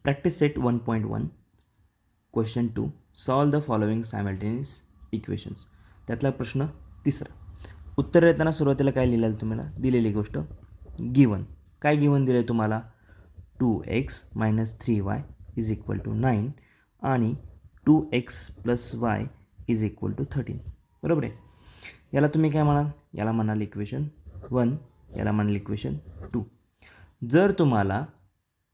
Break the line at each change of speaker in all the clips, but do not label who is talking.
Practice set 1.1 question 2 solve the following simultaneous equations. त्यातला प्रश्न तिसरा. उत्तर देताना सुरुवातीला काय लिहिलं तुम्हाला दिलेली गोष्ट गिवन. काय गिवन दिलं आहे तुम्हाला 2x - 3y = 9 आणि 2x + y = 13. बरोबर आहे. याला तुम्ही काय म्हणाल? याला म्हणाल इक्वेशन 1, याला म्हणाल इक्वेशन 2. जर तुम्हाला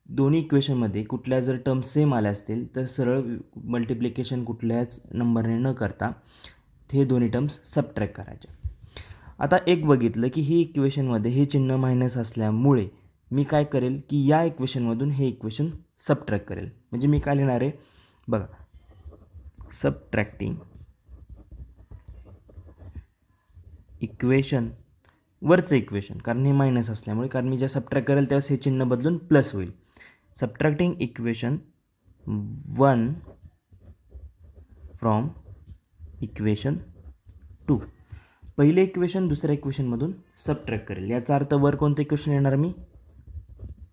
दोन्ही इक्वेशनमध्ये कुठल्या जर टर्म्स सेम आल्या असतील तर सरळ मल्टिप्लिकेशन कुठल्याच नंबरने न करता हे दोन्ही टर्म्स सबट्रॅक्ट करायच्या. आता एक बघितलं की ही इक्वेशनमध्ये हे चिन्ह मायनस असल्यामुळे मी काय करेल की या इक्वेशनमधून हे इक्वेशन सबट्रॅक्ट करेल. म्हणजे मी काय लिहिणार आहे बघा, सबट्रॅक्टिंग इक्वेशन वरचं इक्वेशन, कारण हे मायनस असल्यामुळे, कारण मी ज्या सबट्रॅक्ट करेल त्यावेळेस हे चिन्ह बदलून प्लस होईल. Subtracting equation 1 from equation 2. पहिले इक्वेशन दुसऱ्या इक्वेशनमधून सबट्रॅक्ट करेल. याचा अर्थ वर कोणतं इक्वेशन लिहिणार मी?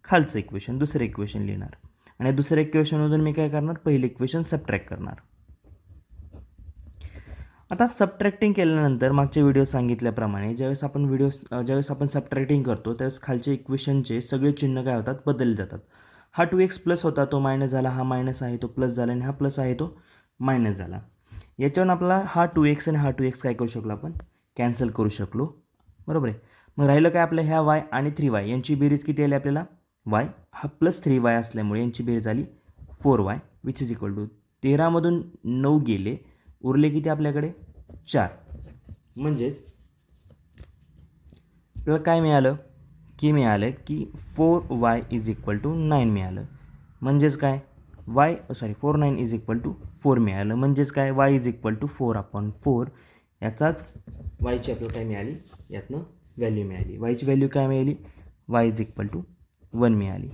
खालचं इक्वेशन, दुसरं इक्वेशन लिहिणार. आणि दुसऱ्या इक्वेशनमधून मी काय करणार? पहिलं इक्वेशन सबट्रॅक्ट करणार. आता सबट्रॅक्टिंग केल्यानंतर मागच्या व्हिडिओ सांगितल्याप्रमाणे ज्यावेळेस आपण सबट्रॅक्टिंग करतो त्यावेळेस खालच्या इक्वेशनचे सगळे चिन्ह काय होतात? बदलले जातात. हा 2x प्लस होता तो मायनस झाला, हा मायनस आहे तो प्लस झाला आणि हा प्लस आहे तो मायनस झाला. याच्यावरून आपला हा 2x आणि हा 2x काय करू शकलो आपण? कॅन्सल करू शकलो. बरोबर आहे. मग राहिलं काय आपलं? ह्या y आणि 3y यांची बेरीज किती आली आपल्याला? y हा प्लस 3y असल्यामुळे यांची बेरीज आली 4y = 13मधून 9 गेले, उरले किती आपल्याकडे? 4. म्हणजेच आपल्याला काय मिळालं की 4y = 9 मिळालं. म्हणजेच काय 4 9 = 4 मिळालं. म्हणजेच काय y = 4/4. याचाच yची आपल्याला काय मिळाली? यातनं व्हॅल्यू मिळाली. yची व्हॅल्यू काय मिळाली? y = 1 मिळाली.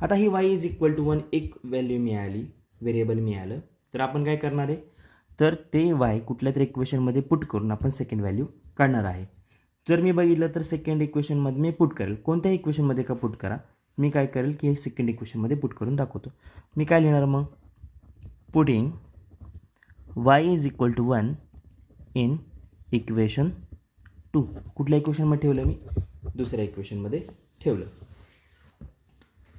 आता ही y = 1 एक व्हॅल्यू मिळाली, व्हेरिएबल मिळालं. तर आपण काय करणार आहे? तर ते y कुठल्या तरी इक्वेशनमध्ये पुट करून आपण सेकंड व्हॅल्यू काढणार आहे. जर मी बघितलं तर सेकंड इक्वेशनमध्ये मी पुट करेल. कोणत्याही इक्वेशनमध्ये का पुट करा, मी काय करेल की हे सेकंड इक्वेशनमध्ये पुट करून दाखवतो. मी काय लिहिणार मग? Putting y = 1 in equation 2. कुठल्या इक्वेशनमध्ये ठेवलं मी? दुसऱ्या इक्वेशनमध्ये ठेवलं.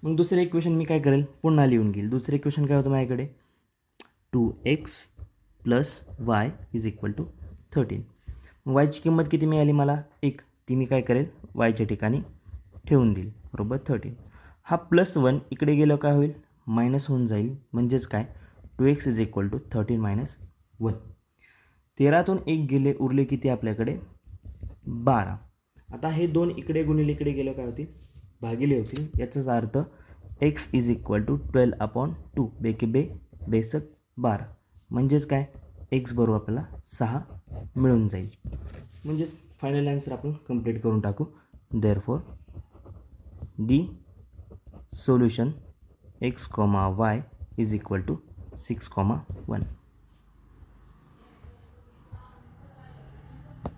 मग दुसरं इक्वेशन मी काय करेल? पुन्हा लिहून घेईल. दुसरं इक्वेशन काय होतं माझ्याकडे? 2x + y = 13. वायची किंमत किती मिळाली मला? 1. ती मी काय करेल? वायच्या ठिकाणी ठेवून देईल. बरोबर 13. हा +1 इकडे गेलं काय होईल? मायनस होऊन जाईल. म्हणजेच काय 2x = 13 - 1. 13तून 1 गेले, उरले किती आपल्याकडे? 12. आता हे 2 इकडे गुणिले इकडे गेलं काय होतील? भागिले होतील. याचाच अर्थ x = 12/2 बेके बे बेसक 12. म्हणजेच काय x बरोबर आपल्याला 6 मिळून जाईल. म्हणजेच फायनल आन्सर आपण कंप्लीट करून टाकू. देअरफॉर दी सोल्युशन x, y = 6,1.